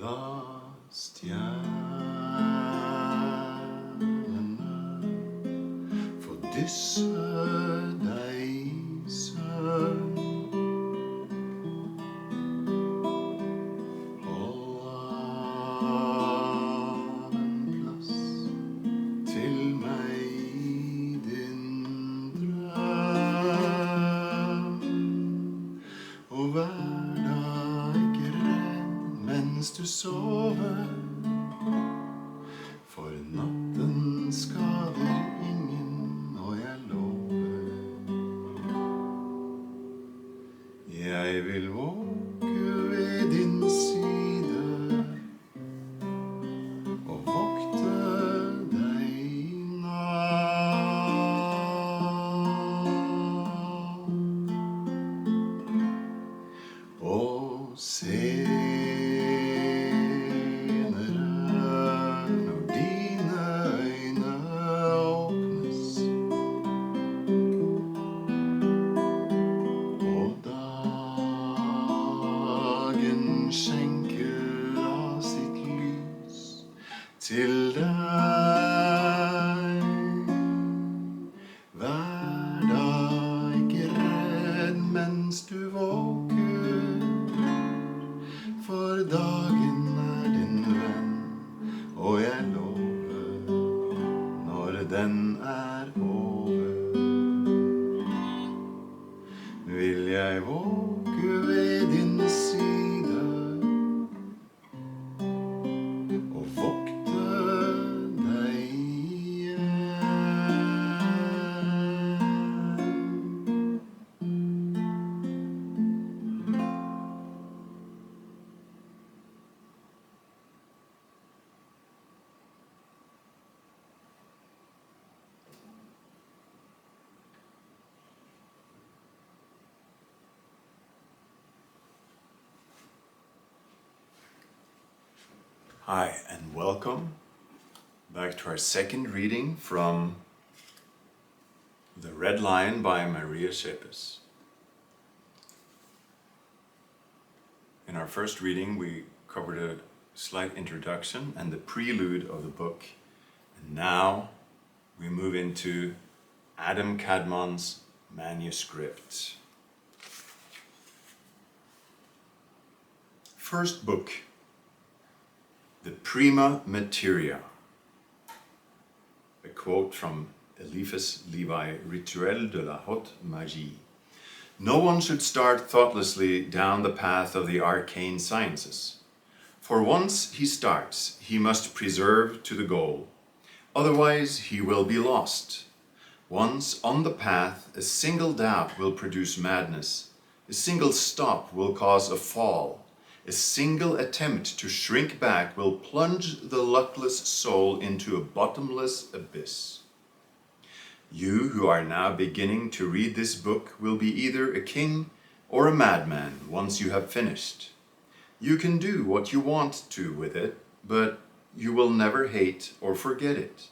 Lost hjärna får dyssa dig sömn. Håll av en plats till mig i din dröm. Och vär dig rädd mens du sover, for natten skader ingen, og jeg lover. Jeg vil våke ved din side og vokte deg i natt. Og senere, når dine øyne åpnes, og dagen skjenker av sitt lys til deg, vær da ikke redd mens du våker, for dagen er din venn, og jeg lover, når den er over, vil jeg våke ved din side og vokte deg igjen. Hi, and welcome back to our second reading from The Red Lion by Maria Schepers. In our first reading, we covered a slight introduction and the prelude of the book. And now we move into Adam Cadmon's manuscript. First book, The Prima Materia. A quote from Eliphas Levi, Rituel de la Haute Magie. No one should start thoughtlessly down the path of the arcane sciences. For once he starts, he must persevere to the goal. Otherwise he will be lost. Once on the path, a single doubt will produce madness. A single stop will cause a fall. A single attempt to shrink back will plunge the luckless soul into a bottomless abyss. You who are now beginning to read this book will be either a king or a madman once you have finished. You can do what you want to with it, but you will never hate or forget it.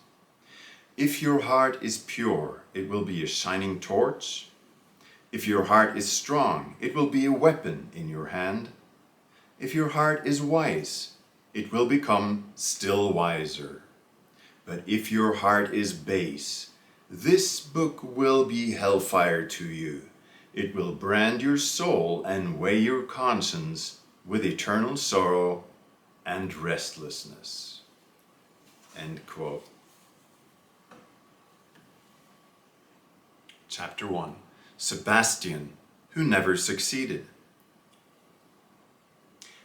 If your heart is pure, it will be a shining torch. If your heart is strong, it will be a weapon in your hand. If your heart is wise, it will become still wiser. But if your heart is base, this book will be hellfire to you. It will brand your soul and weigh your conscience with eternal sorrow and restlessness. End quote. Chapter 1. Sebastian, who never succeeded.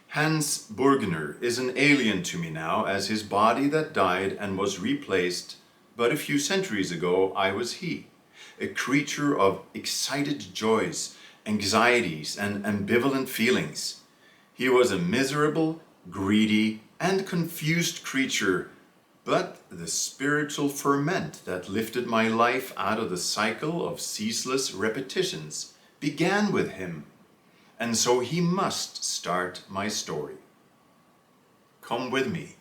Hans Burgener is an alien to me now, as his body that died and was replaced but a few centuries ago I was he, a creature of excited joys, anxieties, and ambivalent feelings. He was a miserable, greedy, and confused creature, but the spiritual ferment that lifted my life out of the cycle of ceaseless repetitions began with him. And so he must start my story. Come with me.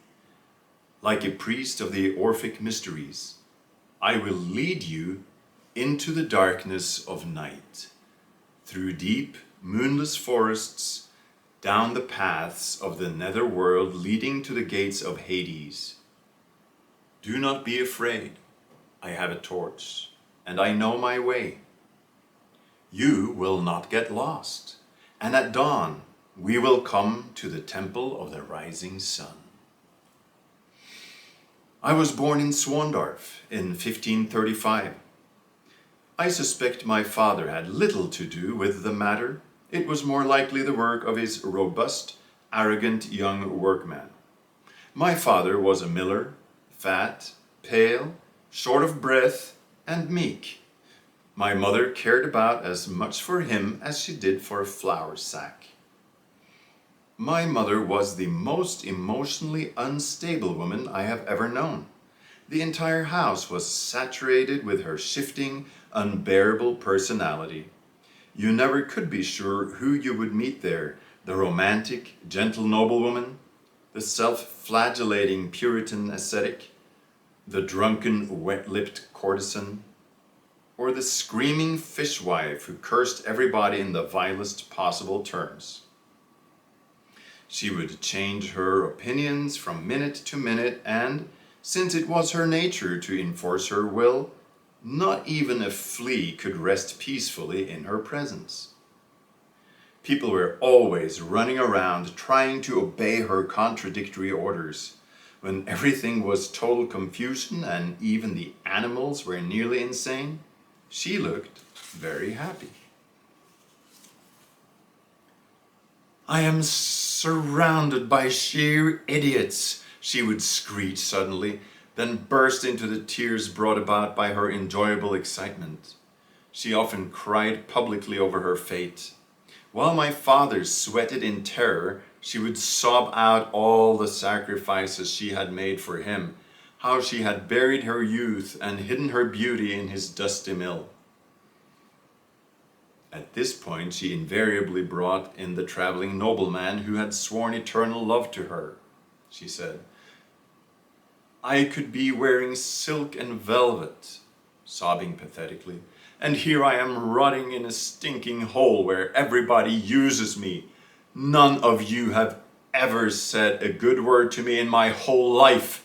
like a priest of the Orphic Mysteries. I will lead you into the darkness of night, through deep, moonless forests, down the paths of the nether world leading to the gates of Hades. Do not be afraid. I have a torch, and I know my way. You will not get lost, and at dawn we will come to the temple of the rising sun. I was born in Swandorf in 1535. I suspect my father had little to do with the matter. It was more likely the work of his robust, arrogant young workman. My father was a miller, fat, pale, short of breath, and meek. My mother cared about as much for him as she did for a flour sack. My mother was the most emotionally unstable woman I have ever known. The entire house was saturated with her shifting, unbearable personality. You never could be sure who you would meet there, the romantic, gentle noblewoman, the self-flagellating Puritan ascetic, the drunken, wet-lipped courtesan, or the screaming fishwife who cursed everybody in the vilest possible terms. She would change her opinions from minute to minute, and, since it was her nature to enforce her will, not even a flea could rest peacefully in her presence. People were always running around trying to obey her contradictory orders. When everything was total confusion and even the animals were nearly insane, she looked very happy. I am surrounded by sheer idiots, she would screech suddenly, then burst into the tears brought about by her enjoyable excitement. She often cried publicly over her fate. While my father sweated in terror, she would sob out all the sacrifices she had made for him, how she had buried her youth and hidden her beauty in his dusty mill. At this point, she invariably brought in the traveling nobleman who had sworn eternal love to her. She said, I could be wearing silk and velvet, sobbing pathetically, and here I am rotting in a stinking hole where everybody uses me. None of you have ever said a good word to me in my whole life.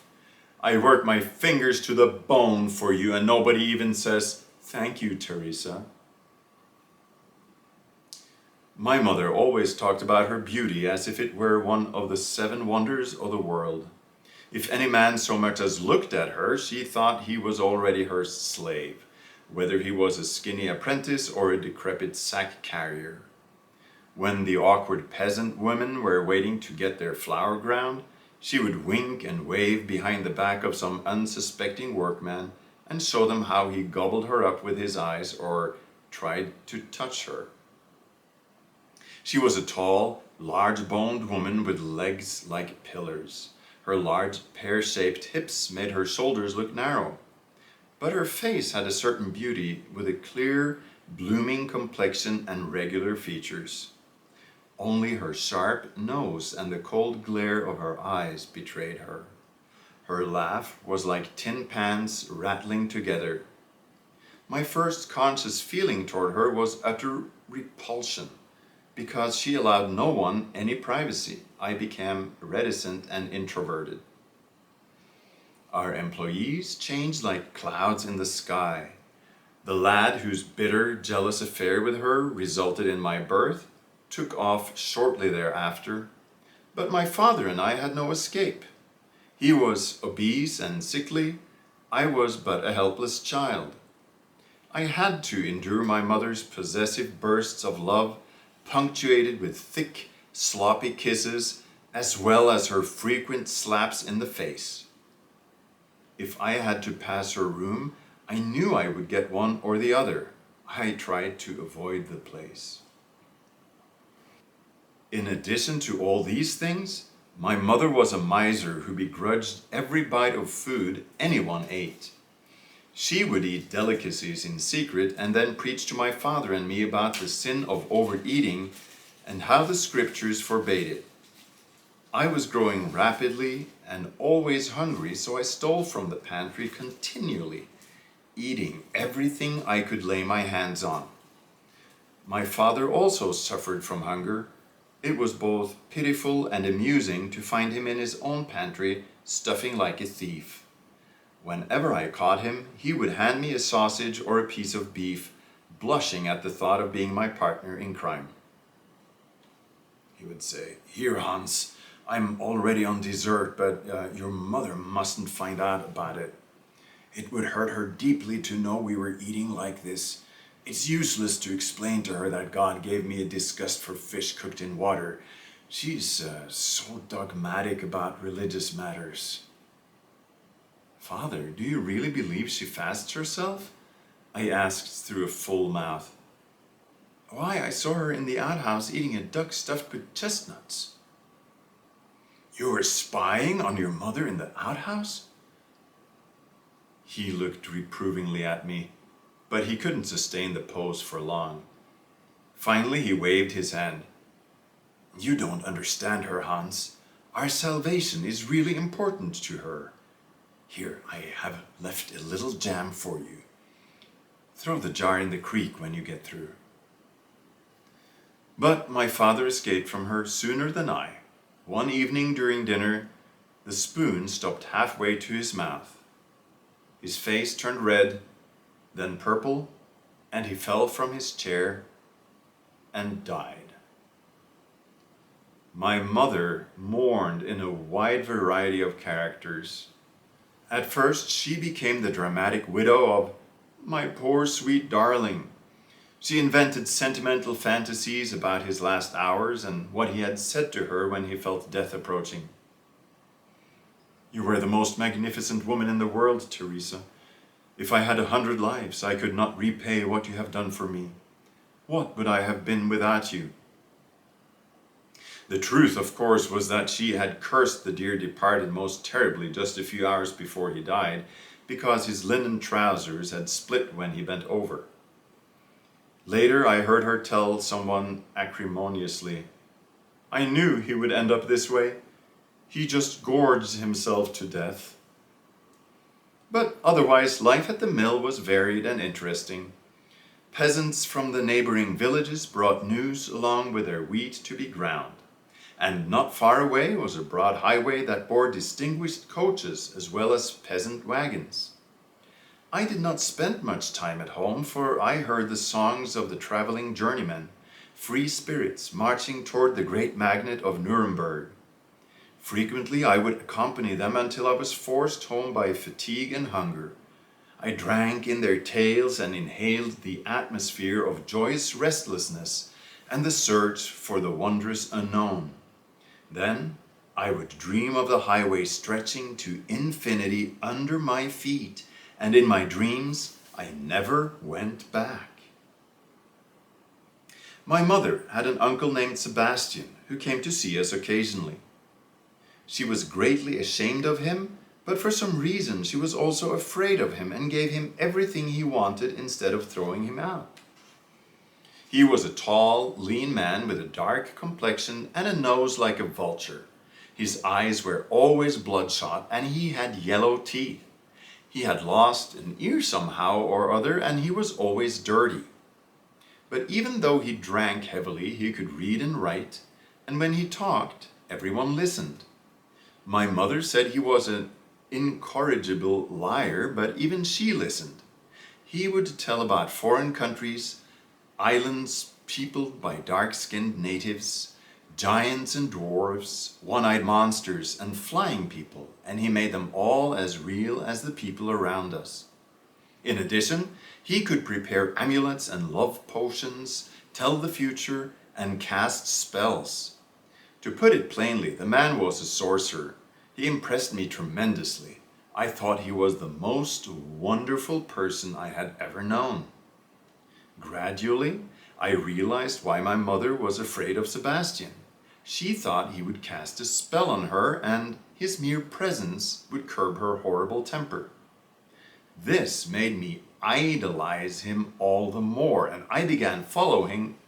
I work my fingers to the bone for you, and nobody even says, thank you, Teresa. My mother always talked about her beauty as if it were one of the 7 wonders of the world. If any man so much as looked at her, she thought he was already her slave, whether he was a skinny apprentice or a decrepit sack carrier. When the awkward peasant women were waiting to get their flour ground, she would wink and wave behind the back of some unsuspecting workman and show them how he gobbled her up with his eyes or tried to touch her. She was a tall, large-boned woman with legs like pillars. Her large, pear-shaped hips made her shoulders look narrow. But her face had a certain beauty, with a clear, blooming complexion and regular features. Only her sharp nose and the cold glare of her eyes betrayed her. Her laugh was like tin pans rattling together. My first conscious feeling toward her was utter repulsion. Because she allowed no one any privacy, I became reticent and introverted. Our employees changed like clouds in the sky. The lad whose bitter, jealous affair with her resulted in my birth took off shortly thereafter, but my father and I had no escape. He was obese and sickly. I was but a helpless child. I had to endure my mother's possessive bursts of love, punctuated with thick, sloppy kisses, as well as her frequent slaps in the face. If I had to pass her room, I knew I would get one or the other. I tried to avoid the place. In addition to all these things, my mother was a miser who begrudged every bite of food anyone ate. She would eat delicacies in secret and then preach to my father and me about the sin of overeating and how the scriptures forbade it. I was growing rapidly and always hungry, so I stole from the pantry continually, eating everything I could lay my hands on. My father also suffered from hunger. It was both pitiful and amusing to find him in his own pantry, stuffing like a thief. Whenever I caught him, he would hand me a sausage or a piece of beef, blushing at the thought of being my partner in crime. He would say, "Here, Hans, I'm already on dessert, but your mother mustn't find out about it. It would hurt her deeply to know we were eating like this. It's useless to explain to her that God gave me a disgust for fish cooked in water. She's so dogmatic about religious matters." "Father, do you really believe she fasts herself?" I asked through a full mouth. "Why, I saw her in the outhouse eating a duck stuffed with chestnuts." "You were spying on your mother in the outhouse?" He looked reprovingly at me, but he couldn't sustain the pose for long. Finally, he waved his hand. "You don't understand her, Hans. Our salvation is really important to her. Here, I have left a little jam for you. Throw the jar in the creek when you get through." But my father escaped from her sooner than I. One evening during dinner, the spoon stopped halfway to his mouth. His face turned red, then purple, and he fell from his chair and died. My mother mourned in a wide variety of characters. At first, she became the dramatic widow of "my poor sweet darling." She invented sentimental fantasies about his last hours and what he had said to her when he felt death approaching. "You were the most magnificent woman in the world, Teresa. If I had 100 lives, I could not repay what you have done for me. What would I have been without you?" The truth, of course, was that she had cursed the dear departed most terribly just a few hours before he died, because his linen trousers had split when he bent over. Later, I heard her tell someone acrimoniously, "I knew he would end up this way. He just gorged himself to death." But otherwise, life at the mill was varied and interesting. Peasants from the neighboring villages brought news along with their wheat to be ground. And not far away was a broad highway that bore distinguished coaches as well as peasant wagons. I did not spend much time at home, for I heard the songs of the traveling journeymen, free spirits marching toward the great magnet of Nuremberg. Frequently I would accompany them until I was forced home by fatigue and hunger. I drank in their tales and inhaled the atmosphere of joyous restlessness and the search for the wondrous unknown. Then I would dream of the highway stretching to infinity under my feet, and in my dreams I never went back. My mother had an uncle named Sebastian who came to see us occasionally. She was greatly ashamed of him, but for some reason she was also afraid of him and gave him everything he wanted instead of throwing him out. He was a tall, lean man with a dark complexion and a nose like a vulture. His eyes were always bloodshot and he had yellow teeth. He had lost an ear somehow or other and he was always dirty. But even though he drank heavily, he could read and write, and when he talked, everyone listened. My mother said he was an incorrigible liar, but even she listened. He would tell about foreign countries, islands peopled by dark-skinned natives, giants and dwarves, one-eyed monsters and flying people, and he made them all as real as the people around us. In addition, he could prepare amulets and love potions, tell the future, and cast spells. To put it plainly, the man was a sorcerer. He impressed me tremendously. I thought he was the most wonderful person I had ever known. Gradually, I realized why my mother was afraid of Sebastian. She thought he would cast a spell on her and his mere presence would curb her horrible temper. This made me idolize him all the more, and I began following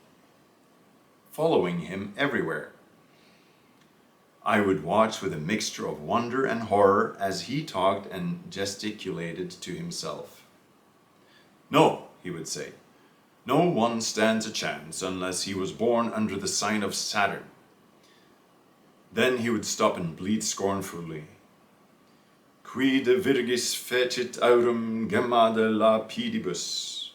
him everywhere. I would watch with a mixture of wonder and horror as he talked and gesticulated to himself. "No," he would say, "no one stands a chance unless he was born under the sign of Saturn." Then he would stop and bleat scornfully. "Qui de virgis fecit aurum gemade lapidibus."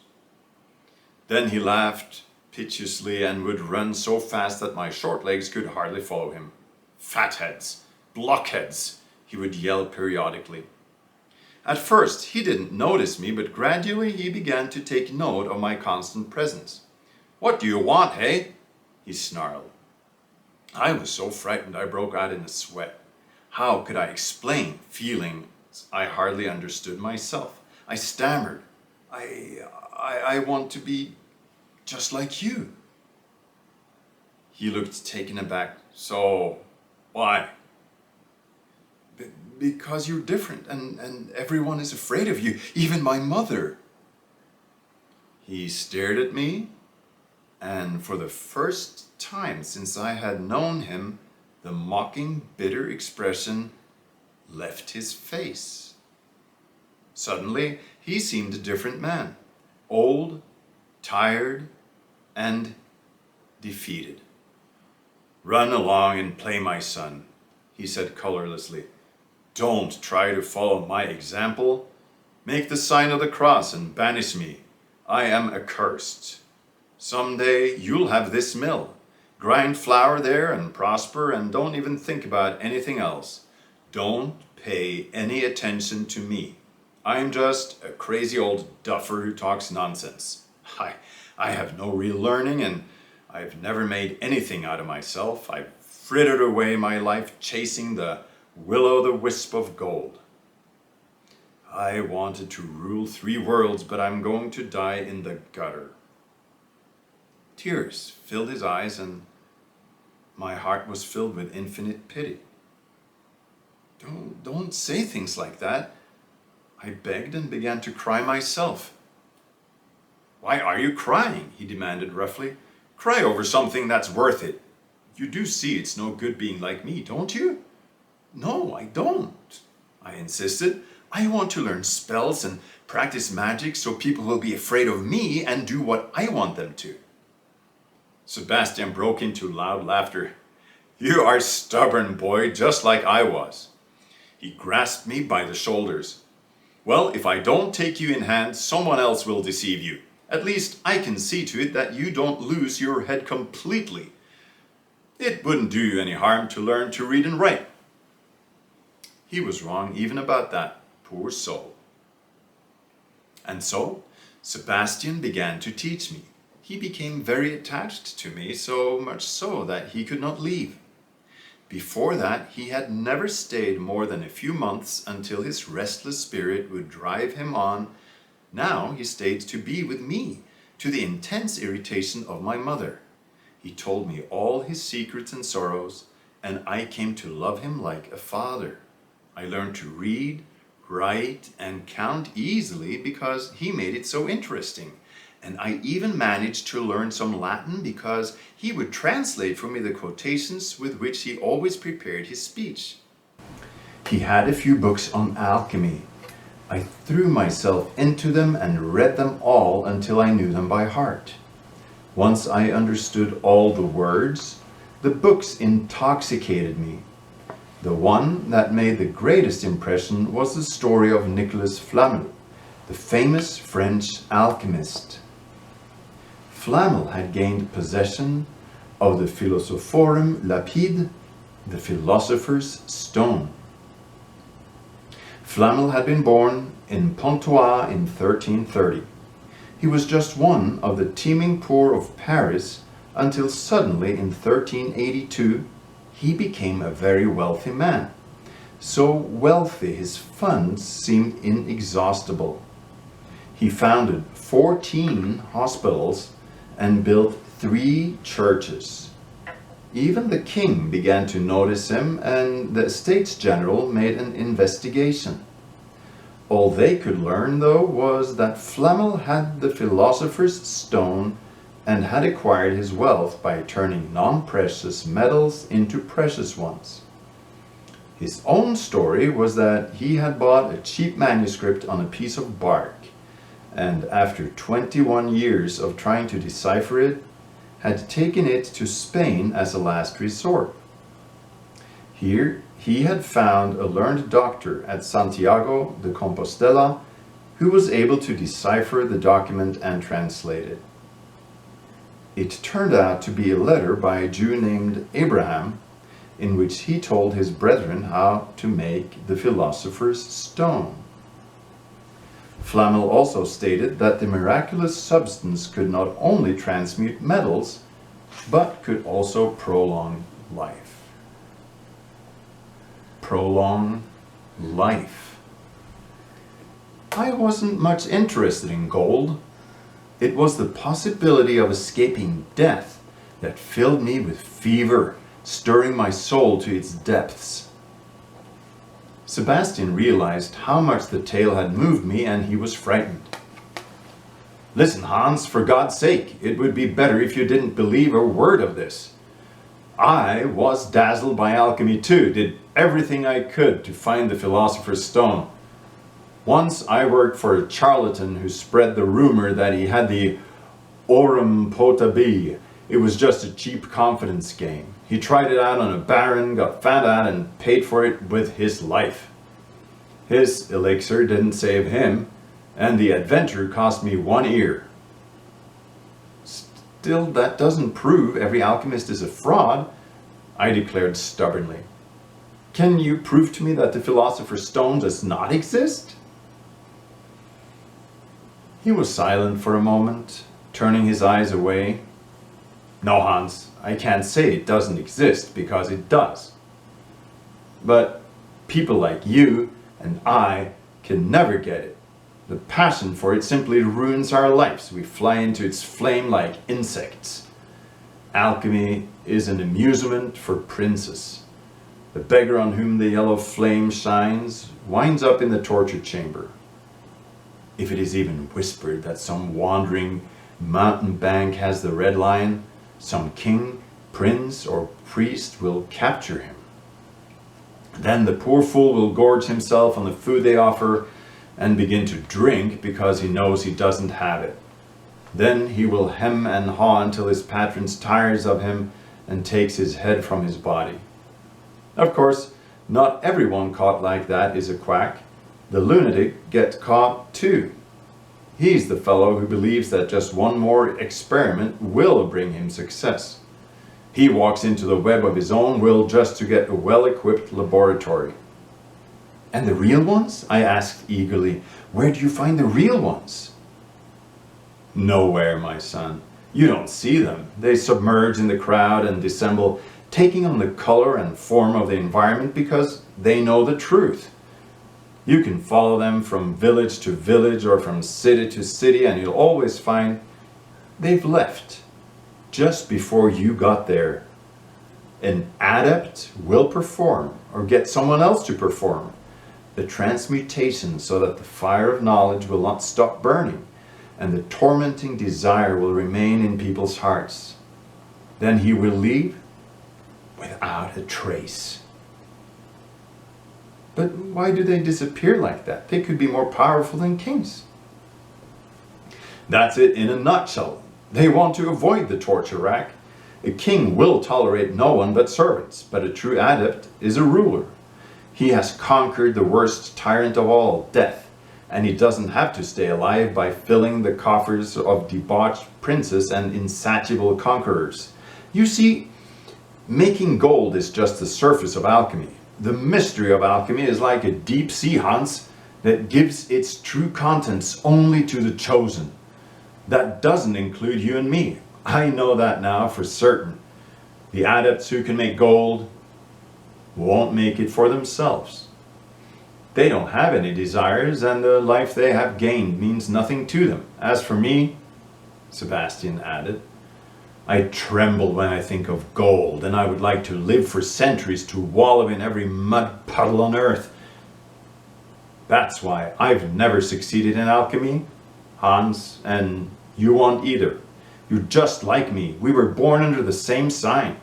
Then he laughed piteously and would run so fast that my short legs could hardly follow him. "Fatheads! Blockheads!" he would yell periodically. At first he didn't notice me, but gradually he began to take note of my constant presence. "What do you want, hey?" he snarled. I was so frightened I broke out in a sweat. How could I explain feelings I hardly understood myself? I stammered. I want to be just like you." He looked taken aback. "So, why?" Because you're different and everyone is afraid of you, even my mother." He stared at me, and for the first time since I had known him, the mocking, bitter expression left his face. Suddenly, he seemed a different man, old, tired, and defeated. "Run along and play, my son," he said colorlessly. "Don't try to follow my example. Make the sign of the cross and banish me. I am accursed. Someday you'll have this mill. Grind flour there and prosper, and don't even think about anything else. Don't pay any attention to me. I'm just a crazy old duffer who talks nonsense. I have no real learning, and I've never made anything out of myself. I've frittered away my life chasing the will-o'-the-wisp of gold. I wanted to rule 3 worlds, but I'm going to die in the gutter." Tears filled his eyes, and my heart was filled with infinite pity. Don't say things like that," I begged and began to cry myself. "Why are you crying?" he demanded roughly. "Cry over something that's worth it. You do see it's no good being like me, don't you?" "No, I don't," I insisted. "I want to learn spells and practice magic so people will be afraid of me and do what I want them to." Sebastian broke into loud laughter. "You are stubborn, boy, just like I was." He grasped me by the shoulders. "Well, if I don't take you in hand, someone else will deceive you. At least I can see to it that you don't lose your head completely. It wouldn't do you any harm to learn to read and write." He was wrong even about that, poor soul. And so, Sebastian began to teach me. He became very attached to me, so much so that he could not leave. Before that, he had never stayed more than a few months until his restless spirit would drive him on. Now he stayed to be with me, to the intense irritation of my mother. He told me all his secrets and sorrows, and I came to love him like a father. I learned to read, write, and count easily because he made it so interesting. And I even managed to learn some Latin because he would translate for me the quotations with which he always prepared his speech. He had a few books on alchemy. I threw myself into them and read them all until I knew them by heart. Once I understood all the words, the books intoxicated me. The one that made the greatest impression was the story of Nicolas Flamel, the famous French alchemist. Flamel had gained possession of the Philosophorum Lapide, the philosopher's stone. Flamel had been born in Pontoise in 1330. He was just one of the teeming poor of Paris until suddenly in 1382 he became a very wealthy man. So wealthy his funds seemed inexhaustible. He founded 14 hospitals and built 3 churches. Even the king began to notice him, and the Estates General made an investigation. All they could learn, though, was that Flamel had the philosopher's stone and had acquired his wealth by turning non-precious metals into precious ones. His own story was that he had bought a cheap manuscript on a piece of bark, and after 21 years of trying to decipher it, had taken it to Spain as a last resort. Here he had found a learned doctor at Santiago de Compostela who was able to decipher the document and translate it. It turned out to be a letter by a Jew named Abraham, in which he told his brethren how to make the philosopher's stone. Flamel also stated that the miraculous substance could not only transmute metals, but could also prolong life. Prolong life. I wasn't much interested in gold. It was the possibility of escaping death that filled me with fever, stirring my soul to its depths. Sebastian realized how much the tale had moved me, and he was frightened. "Listen, Hans, for God's sake, it would be better if you didn't believe a word of this. I was dazzled by alchemy too, did everything I could to find the philosopher's stone. Once I worked for a charlatan who spread the rumor that he had the aurum potabile. It was just a cheap confidence game. He tried it out on a baron, got found out, and paid for it with his life. His elixir didn't save him, and the adventure cost me 1 ear. Still, that doesn't prove every alchemist is a fraud," I declared stubbornly. "Can you prove to me that the philosopher's stone does not exist?" He was silent for a moment, turning his eyes away. "No, Hans, I can't say it doesn't exist, because it does. But people like you and I can never get it. The passion for it simply ruins our lives. We fly into its flame like insects. Alchemy is an amusement for princes. The beggar on whom the yellow flame shines winds up in the torture chamber. If it is even whispered that some wandering mountebank has the red lion, some king, prince, or priest will capture him. Then the poor fool will gorge himself on the food they offer and begin to drink because he knows he doesn't have it. Then he will hem and haw until his patron tires of him and takes his head from his body. Of course, not everyone caught like that is a quack. The lunatic gets caught too. He's the fellow who believes that just one more experiment will bring him success. He walks into the web of his own will just to get a well-equipped laboratory." "And the real ones?" I asked eagerly. "Where do you find the real ones?" "Nowhere, my son. You don't see them. They submerge in the crowd and dissemble, taking on the color and form of the environment because they know the truth. You can follow them from village to village or from city to city, and you'll always find they've left just before you got there. An adept will perform or get someone else to perform the transmutation so that the fire of knowledge will not stop burning and the tormenting desire will remain in people's hearts. Then he will leave without a trace." "But why do they disappear like that? They could be more powerful than kings." "That's it in a nutshell. They want to avoid the torture rack. A king will tolerate no one but servants, but a true adept is a ruler. He has conquered the worst tyrant of all, death, and he doesn't have to stay alive by filling the coffers of debauched princes and insatiable conquerors. You see, making gold is just the surface of alchemy. The mystery of alchemy is like a deep sea, Hans, that gives its true contents only to the chosen. That doesn't include you and me. I know that now for certain. The adepts who can make gold won't make it for themselves. They don't have any desires, and the life they have gained means nothing to them. As for me," Sebastian added, "I tremble when I think of gold, and I would like to live for centuries to wallow in every mud puddle on earth. That's why I've never succeeded in alchemy, Hans, and you won't either. You're just like me. We were born under the same sign.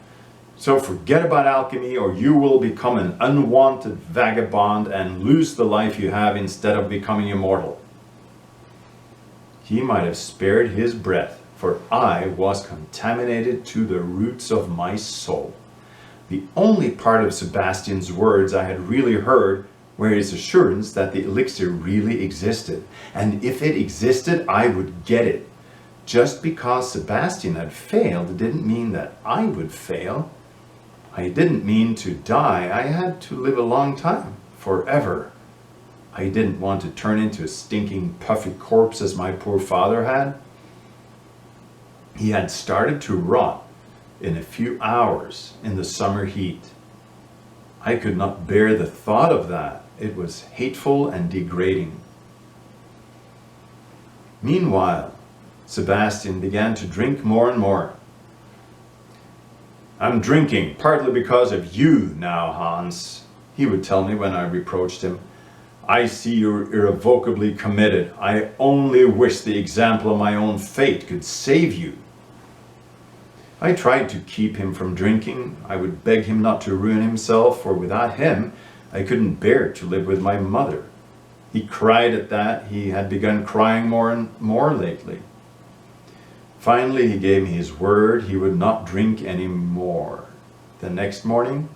So forget about alchemy, or you will become an unwanted vagabond and lose the life you have instead of becoming immortal." He might have spared his breath, for I was contaminated to the roots of my soul. The only part of Sebastian's words I had really heard were his assurance that the elixir really existed, and if it existed, I would get it. Just because Sebastian had failed didn't mean that I would fail. I didn't mean to die. I had to live a long time, forever. I didn't want to turn into a stinking, puffy corpse as my poor father had. He had started to rot in a few hours in the summer heat. I could not bear the thought of that. It was hateful and degrading. Meanwhile, Sebastian began to drink more and more. "I'm drinking partly because of you now, Hans," he would tell me when I reproached him. "I see you're irrevocably committed. I only wish the example of my own fate could save you." I tried to keep him from drinking. I would beg him not to ruin himself, for without him, I couldn't bear to live with my mother. He cried at that. He had begun crying more and more lately. Finally, he gave me his word he would not drink any more. The next morning,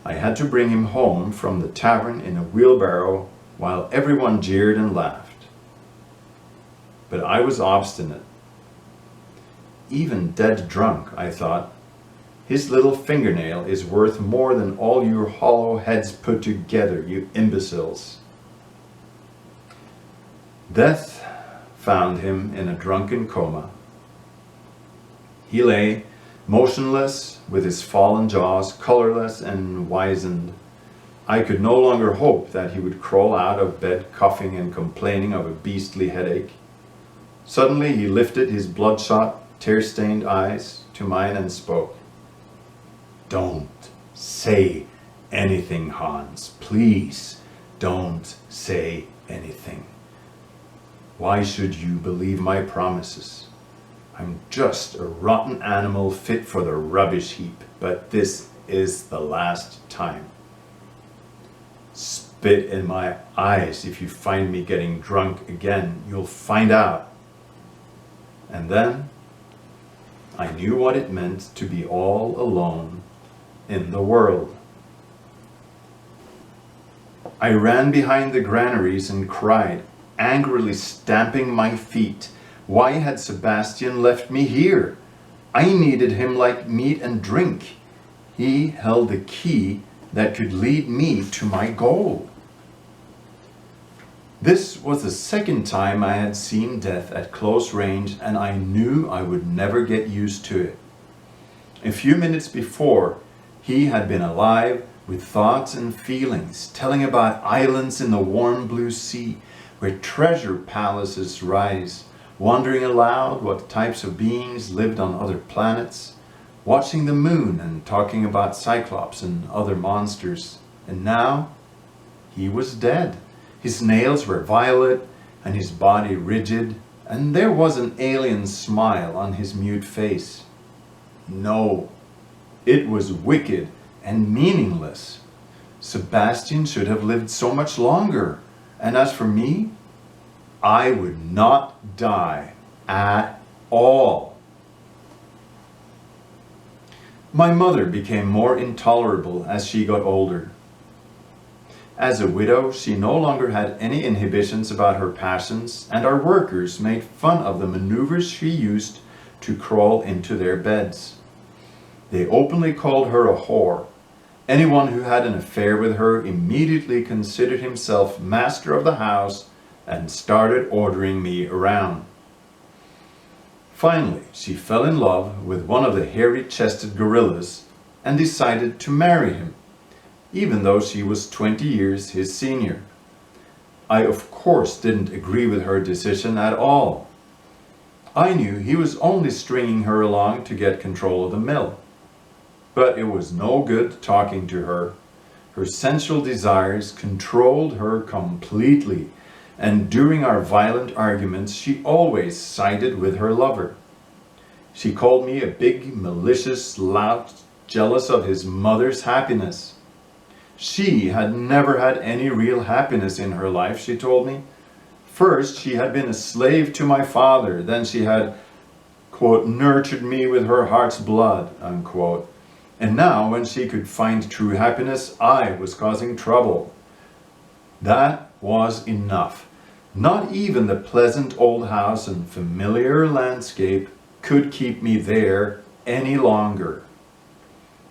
I had to bring him home from the tavern in a wheelbarrow while everyone jeered and laughed. But I was obstinate. Even dead drunk, I thought, his little fingernail is worth more than all your hollow heads put together, you imbeciles. Death found him in a drunken coma. He lay motionless with his fallen jaws, colorless and wizened. I could no longer hope that he would crawl out of bed coughing and complaining of a beastly headache. Suddenly he lifted his bloodshot, tear-stained eyes to mine and spoke. "Don't say anything, Hans. Please, don't say anything. Why should you believe my promises? I'm just a rotten animal fit for the rubbish heap, but this is the last time. Spit in my eyes if you find me getting drunk again. You'll find out." And then I knew what it meant to be all alone in the world. I ran behind the granaries and cried, angrily stamping my feet. Why had Sebastian left me here? I needed him like meat and drink. He held the key that could lead me to my goal. This was the second time I had seen death at close range, and I knew I would never get used to it. A few minutes before, he had been alive with thoughts and feelings, telling about islands in the warm blue sea where treasure palaces rise, wondering aloud what types of beings lived on other planets, watching the moon and talking about Cyclops and other monsters. And now, he was dead. His nails were violet and his body rigid, and there was an alien smile on his mute face. No, it was wicked and meaningless. Sebastian should have lived so much longer, and as for me, I would not die at all. My mother became more intolerable as she got older. As a widow, she no longer had any inhibitions about her passions, and our workers made fun of the maneuvers she used to crawl into their beds. They openly called her a whore. Anyone who had an affair with her immediately considered himself master of the house and started ordering me around. Finally, she fell in love with one of the hairy-chested gorillas and decided to marry him, even though she was 20 years his senior. I, of course, didn't agree with her decision at all. I knew he was only stringing her along to get control of the mill. But it was no good talking to her. Her sensual desires controlled her completely, and during our violent arguments, she always sided with her lover. She called me a big, malicious lout jealous of his mother's happiness. She had never had any real happiness in her life, she told me. First, she had been a slave to my father. Then she had, quote, nurtured me with her heart's blood, unquote. And now, when she could find true happiness, I was causing trouble. That was enough. Not even the pleasant old house and familiar landscape could keep me there any longer.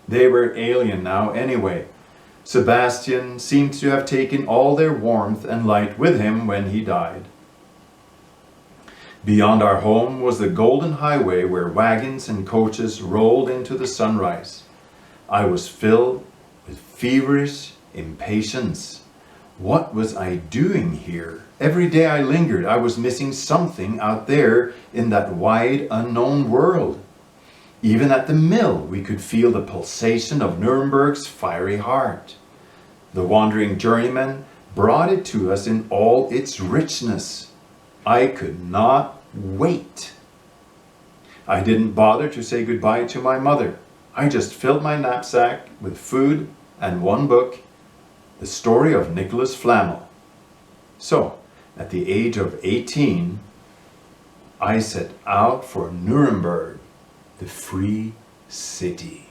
They were alien now anyway. Sebastian seemed to have taken all their warmth and light with him when he died. Beyond our home was the golden highway where wagons and coaches rolled into the sunrise. I was filled with feverish impatience. What was I doing here? Every day I lingered, I was missing something out there in that wide, unknown world. Even at the mill, we could feel the pulsation of Nuremberg's fiery heart. The wandering journeyman brought it to us in all its richness. I could not wait. I didn't bother to say goodbye to my mother. I just filled my knapsack with food and one book, The Story of Nicholas Flamel. So, at the age of 18, I set out for Nuremberg, the free city.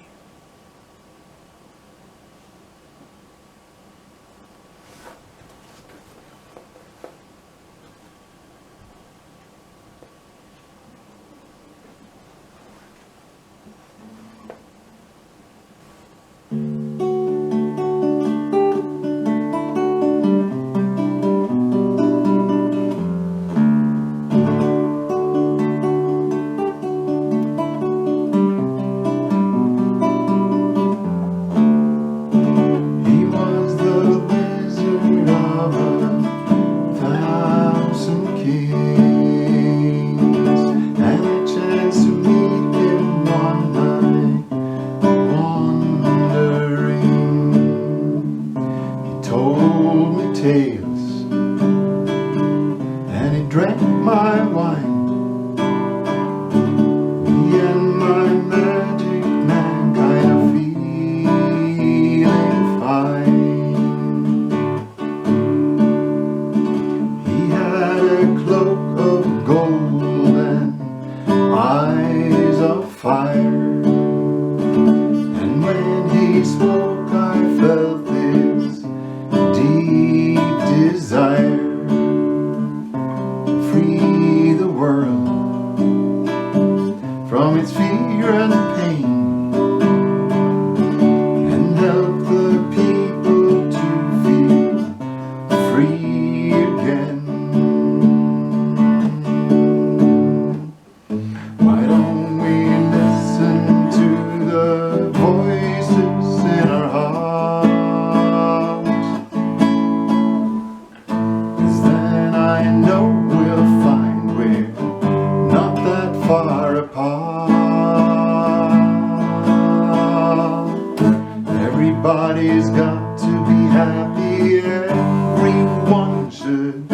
Everybody's got to be happy. Everyone should